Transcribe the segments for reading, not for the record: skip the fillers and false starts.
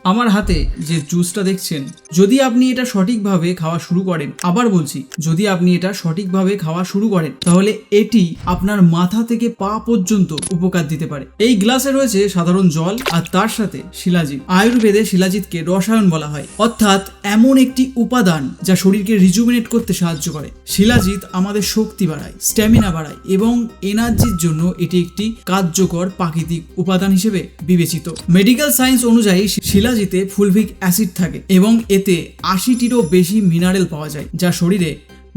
আমার হাতে যে জুসটা দেখছেন, যদি আপনি এটা সঠিকভাবে খাওয়া শুরু করেন, আবার বলছি, যদি আপনি এটা সঠিকভাবে খাওয়া শুরু করেন, তাহলে এটি আপনার মাথা থেকে পা পর্যন্ত উপকার দিতে পারে। এই গ্লাসে রয়েছে সাধারণ জল আর তার সাথে শিলাজিৎ। আয়ুর্বেদে শিলাজিৎকে রসায়ন বলা হয়, অর্থাৎ এমন একটি উপাদান যা শরীরকে রিজুমিনেট করতে সাহায্য করে। শিলাজিৎ আমাদের শক্তি বাড়ায়, স্ট্যামিনা বাড়ায় এবং এনার্জির জন্য এটি একটি কার্যকর প্রাকৃতিক উপাদান হিসেবে বিবেচিত। মেডিকেল সায়েন্স অনুযায়ী শিলাজিতে ফুলভিক অ্যাসিড থাকে এবং এতে ৮০টিরও বেশি মিনারেল পাওয়া যায়, যা শরীরে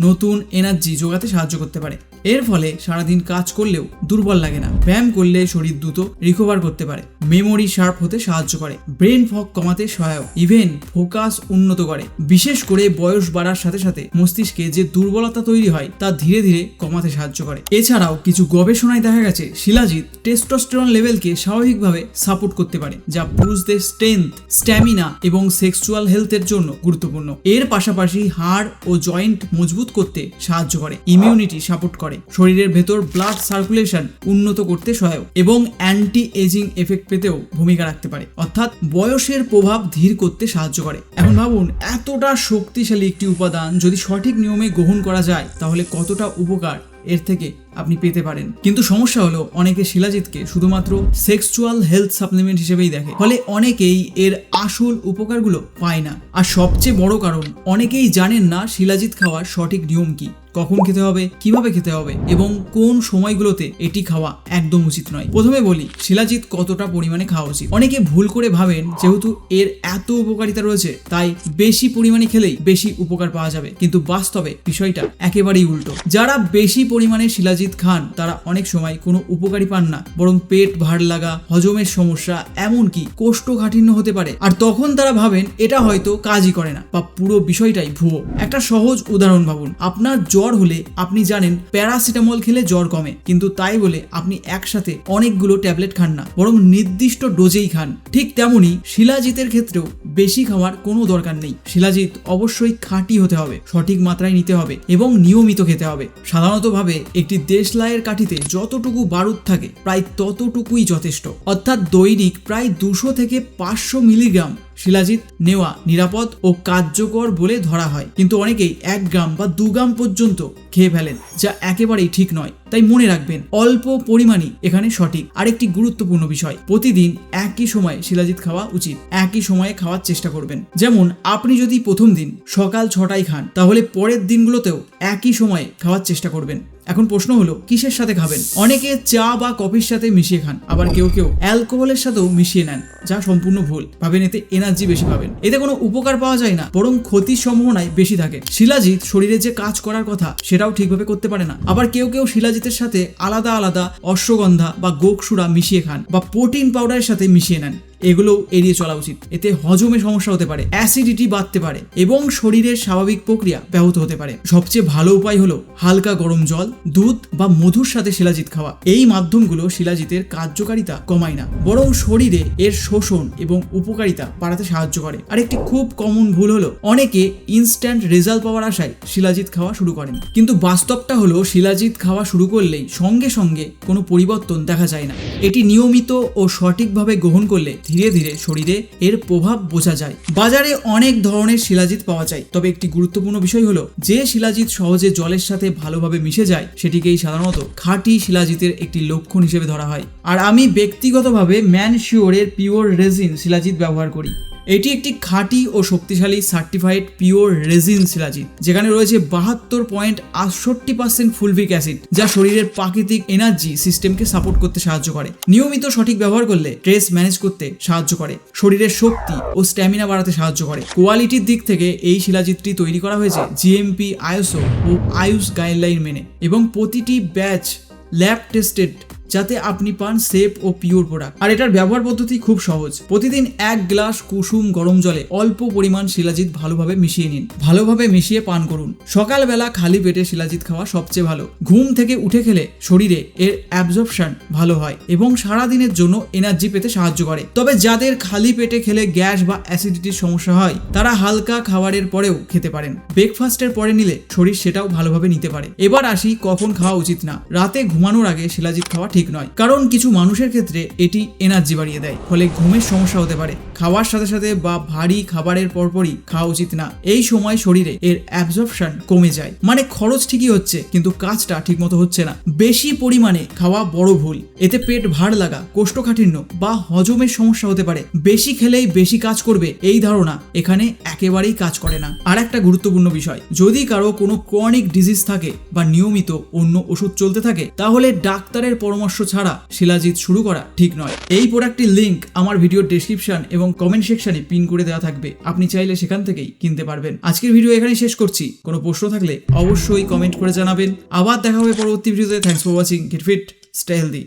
নতুন এনার্জি যোগাতে সাহায্য করতে পারে। এর ফলে সারাদিন কাজ করলেও দুর্বল লাগে না। ব্যায়াম করলে শরীর দ্রুত রিকভার করতে পারে, মেমোরি শার্প হতে সাহায্য করে, ব্রেন ফগ কমাতে সহায়ক, ইভেন ফোকাস উন্নত করে। বিশেষ করে বয়স বাড়ার সাথে সাথে মস্তিষ্কে যে দুর্বলতা তৈরি হয় তা ধীরে ধীরে কমাতে সাহায্য করে। এছাড়াও কিছু গবেষণায় দেখা গেছে শিলাজিৎ টেস্টোস্টেরন লেভেলকে স্বাভাবিকভাবে সাপোর্ট করতে পারে, যা পুরুষদের স্ট্রেংথ, স্ট্যামিনা এবং সেক্সুয়াল হেলথের জন্য গুরুত্বপূর্ণ। এর পাশাপাশি হাড় ও জয়েন্ট মজবুত করতে সাহায্য করে, ইমিউনিটি সাপোর্ট করে, শরীরের ভেতর ব্লাড সার্কুলেশন উন্নত করতে সহায়ক এবং অ্যান্টি এজিং এফেক্ট পেতেও ভূমিকা রাখতে পারে, অর্থাৎ বয়সের প্রভাব ধীর করতে সাহায্য করে। এখন ভাবুন, এতটা শক্তিশালী একটি উপাদান যদি সঠিক নিয়মে গ্রহণ করা যায়, তাহলে কতটা উপকার এর থেকে আপনি পেতে পারেন। কিন্তু সমস্যা হলো, অনেকে শিলাজিৎকে শুধুমাত্র সেক্সুয়াল হেলথ সাপ্লিমেন্ট হিসেবেই দেখে, ফলে অনেকেই এর আসল উপকারগুলো পায় না। আর সবচেয়ে বড় কারণ, অনেকেই জানেন না শিলাজিৎ খাওয়ার সঠিক নিয়ম কি, কখন খেতে হবে, কিভাবে খেতে হবে এবং কোন সময়গুলোতে এটি খাওয়া একদম উচিত নয়। প্রথমে বলি, শিলাজিৎ কতটা পরিমাণে খাওয়া উচিত। অনেকে ভুল করে ভাবেন যেহেতু এর এত উপকারিতা রয়েছে তাই বেশি পরিমাণে খেলেই বেশি উপকার পাওয়া যাবে, কিন্তু বাস্তবে বিষয়টা একেবারেই উল্টো। যারা বেশি পরিমাণে শিলাজিৎ খান তারা অনেক সময় কোনো উপকারী পান না, বরং পেট ভার লাগা, হজমের সমস্যা, এমনকি কোষ্ঠকাঠিন্য হতে পারে। আর তখন তারা ভাবেন এটা হয়তো কাজই করে না বা পুরো বিষয়টাই ভুয়ো। একটা সহজ উদাহরণ ভাবুন, আপনার জ্বর হলে আপনি জানেন প্যারাসিটামল খেলে জ্বর কমে, কিন্তু তাই বলে আপনি একসাথে অনেকগুলো ট্যাবলেট খান না, বরং নির্দিষ্ট ডোজেই খান। ঠিক তেমনি শিলাজিতের ক্ষেত্রেও বেশি খাওয়ার কোনো দরকার নেই। শিলাজিৎ অবশ্যই খাঁটি হতে হবে, সঠিক মাত্রায় নিতে হবে এবং নিয়মিত খেতে হবে। সাধারণতভাবে একটি দেশলাইয়ের কাঠিতে যতটুকু বারুদ থাকে প্রায় ততটুকুই যথেষ্ট, অর্থাৎ দৈনিক প্রায় 200 থেকে 500 মিলিগ্রাম শিলাজিৎ নেওয়া নিরাপদ ও কার্যকর বলে ধরা হয়। কিন্তু অনেকেই 1 গ্রাম বা 2 গ্রাম পর্যন্ত খেয়ে ফেলেন, যা একেবারেই ঠিক নয়। তাই মনে রাখবেন, অল্প পরিমাণই এখানে সঠিক। আরেকটি গুরুত্বপূর্ণ বিষয়, প্রতিদিন একই সময়ে শিলাজিৎ খাওয়া উচিত। একই সময়ে খাওয়ার চেষ্টা করবেন। যেমন আপনি যদি প্রথম দিন সকাল 6টায় খান, তাহলে পরের দিনগুলোতেও একই সময়ে খাওয়ার চেষ্টা করবেন। এখন প্রশ্ন হলো, কিসের সাথে খাবেন? অনেকে চা বা কফির সাথে মিশিয়ে খান, আবার কেউ কেউ অ্যালকোহলের সাথেও মিশিয়ে নেন, যা সম্পূর্ণ ভুল। ভাবেন এতে এনার্জি বেশি পাবেন, এতে কোনো উপকার পাওয়া যায় না, বরং ক্ষতির সম্ভাবনাই বেশি থাকে। শিলাজিৎ শরীরে যে কাজ করার কথা সেটাও ঠিকভাবে করতে পারে না। আবার কেউ কেউ শিলাজিতের সাথে আলাদা আলাদা অশ্বগন্ধা বা গোকসুরা মিশিয়ে খান বা প্রোটিন পাউডারের সাথে মিশিয়ে নেন। এগুলো এড়িয়ে চলা উচিত। এতে হজমে সমস্যা হতে পারে, অ্যাসিডিটি বাড়তে পারে এবং শরীরের স্বাভাবিক প্রক্রিয়া ব্যাহত হতে পারে। সবচেয়ে ভালো উপায় হলো হালকা গরম জল, দুধ বা মধুর সাথে শিলাজিৎ খাওয়া। এই মাধ্যমগুলো শিলাজিতের কার্যকারিতা কমায় না, বরং শরীরে এর শোষণ এবং উপকারিতা বাড়াতে সাহায্য করে। আর একটি খুব কমন ভুল হলো, অনেকে ইনস্ট্যান্ট রেজাল্ট পাওয়ার আশায় শিলাজিৎ খাওয়া শুরু করেন, কিন্তু বাস্তবটা হলো শিলাজিৎ খাওয়া শুরু করলেই সঙ্গে সঙ্গে কোনো পরিবর্তন দেখা যায় না। এটি নিয়মিত ও সঠিকভাবে গ্রহণ করলে ধীরে ধীরে শরীরে এর প্রভাব বোঝা যায়। বাজারে অনেক ধরনের শিলাজিৎ পাওয়া যায়, তবে একটি গুরুত্বপূর্ণ বিষয় হলো, যে শিলাজিৎ সহজে জলের সাথে ভালোভাবে মিশে যায় সেটিকেই সাধারণত খাঁটি শিলাজিতের একটি লক্ষণ হিসেবে ধরা হয়। আর আমি ব্যক্তিগতভাবে ম্যানশিওরের পিওর রেজিন শিলাজিৎ ব্যবহার করি। এটি একটি খাঁটি ও শক্তিশালী সার্টিফাইড পিওর রেজিন শিলাজিৎ, যেখানে রয়েছে 72.68% ফুলভিক অ্যাসিড, যা শরীরের প্রাকৃতিক এনার্জি সিস্টেমকে সাপোর্ট করতে সাহায্য করে। নিয়মিত সঠিক ব্যবহার করলে স্ট্রেস ম্যানেজ করতে সাহায্য করে, শরীরের শক্তি ও স্ট্যামিনা বাড়াতে সাহায্য করে। কোয়ালিটির দিক থেকে এই শিলাজিৎটি তৈরি করা হয়েছে জিএমপি, আইএসও ও আয়ুষ গাইডলাইন মেনে এবং প্রতিটি ব্যাচ ল্যাব টেস্টেড, যাতে আপনি পান সেফ ও পিওর প্রোডাক্ট। আর এটার ব্যবহার পদ্ধতি খুব সহজ। প্রতিদিন 1 গ্লাস কুসুম গরম জলে অল্প পরিমাণ শিলাজিৎ ভালোভাবে মিশিয়ে নিন, ভালোভাবে মিশিয়ে পান করুন। সকালবেলা খালি পেটে শিলাজিৎ খাওয়া সবচেয়ে ভালো। ঘুম থেকে উঠে খেলে শরীরে এর অ্যাবজর্পশন ভালো হয় এবং সারা দিনের জন্য এনার্জি পেতে সাহায্য করে। তবে যাদের খালি পেটে খেলে গ্যাস বা অ্যাসিডিটির সমস্যা হয়, তারা হালকা খাবারের পরেও খেতে পারেন। ব্রেকফাস্টের পরে নিলে শরীর সেটাও ভালোভাবে নিতে পারে। এবার আসি কখন খাওয়া উচিত না। রাতে ঘুমানোর আগে শিলাজিৎ খাওয়া ঠিক ঠিক নয়, কারণ কিছু মানুষের ক্ষেত্রে এটি এনার্জি বাড়িয়ে দেয়, ফলে ঘুমের সমস্যা হতে পারে। খাওয়ার সাথে সাথে বা ভারী খাবারের পরপরই খাওয়া উচিত না। এই সময় শরীরে এর অ্যাবজর্পশন কমে যায়, মানে খরচ ঠিকই হচ্ছে কিন্তু কাজটা ঠিকমতো হচ্ছে না। বেশি পরিমাণে খাওয়া বড় ভুল, এতে পেট ভার লাগা, কোষ্ঠকাঠিন্য বা হজমের সমস্যা হতে পারে। বেশি খেলেই বেশি কাজ করবে এই ধারণা এখানে একেবারেই কাজ করে না। আর একটা গুরুত্বপূর্ণ বিষয়, যদি কারো কোনো ক্রনিক ডিজিজ থাকে বা নিয়মিত অন্য ওষুধ চলতে থাকে, তাহলে ডাক্তারের পরামর্শ ছাড়া শিলাজিৎ শুরু করা ঠিক নয়। এই প্রোডাক্টটির লিংক আমার ভিডিওর ডেসক্রিপশন এবং কমেন্ট সেকশনে পিন করে দেওয়া থাকবে, আপনি চাইলে সেখান থেকেই কিনতে পারবেন। আজকের ভিডিও এখানেই শেষ করছি। কোনো প্রশ্ন থাকলে অবশ্যই কমেন্ট করে জানাবেন। আবার দেখা হবে পরবর্তী ভিডিওতে। Thanks for watching. Get fit, stay healthy.